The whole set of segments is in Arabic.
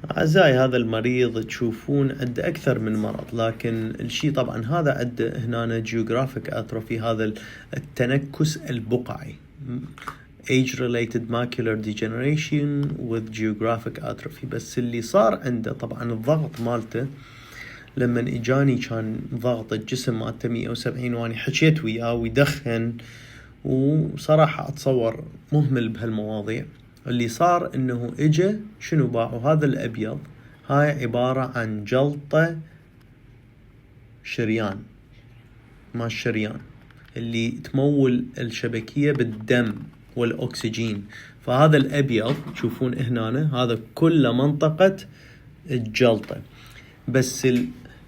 أعزائي هذا المريض تشوفون عنده أكثر من مرض، لكن الشيء طبعا هذا عنده هنا geographic atrophy، هذا التنكس البقعي age-related macular degeneration with geographic atrophy. بس اللي صار عنده طبعا الضغط مالته لما اجاني كان ضغط الجسم مالته 170 واني حكيت وياه ويدخن، وصراحة اتصور مهمل بهالمواضيع. اللي صار انه اجى شنو باعوا هذا الابيض، هاي عبارة عن جلطة شريان، ما الشريان اللي تمول الشبكية بالدم والاكسجين. فهذا الابيض تشوفون هنا هذا كل منطقة الجلطة. بس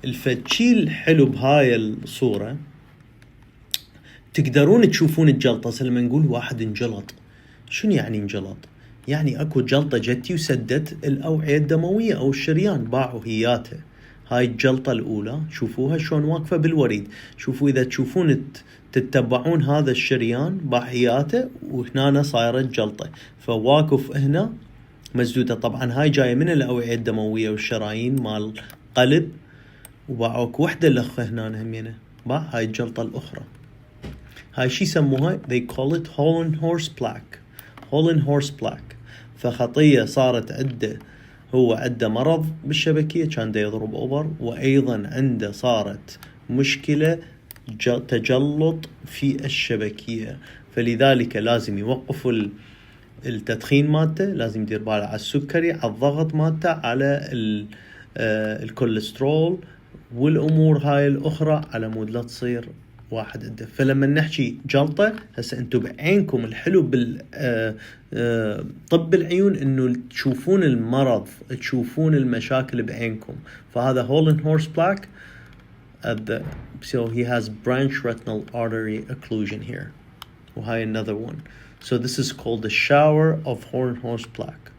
الفتشي الحلو بهاي الصورة تقدرون تشوفون الجلطة. لما نقول واحد انجلط، شنو يعني انجلط؟ يعني اكو جلطة جتي وسدت الأوعية الدموية او الشريان، باعوا هياته. هاي الجلطة الأولى شوفوها شلون واقفة بالوريد. شوفوا إذا تشوفون تتبعون هذا الشريان باعياته، وهنا صايرة جلطة فواقف هنا مسدودة. طبعا هاي جاية من الأوعية الدموية والشرايين مال قلب، وباعوك وحدة لخة هنا همينة باع هاي الجلطة الأخرى. هاي شي يسموها they call it Hollenhorst plaque. Hollenhorst plaque. فخطية صارت عنده، هو عنده مرض بالشبكية كان دا يضرب أوبر، وأيضا عنده صارت مشكلة تجلط في الشبكية. فلذلك لازم يوقفوا التدخين مالته، لازم يدير باله على السكري، على الضغط مالته، على الكوليسترول والأمور هاي الأخرى، على مود لا تصير واحد عنده. فلما نحكي جلطة هسه انتم بعينكم الحلو طب العيون انه تشوفون المرض، تشوفون المشاكل بعينكم. فهذا Hollenhorst plaque so he has branch retinal artery occlusion here. وهاي another one. So this is called the shower of Hollenhorst plaque.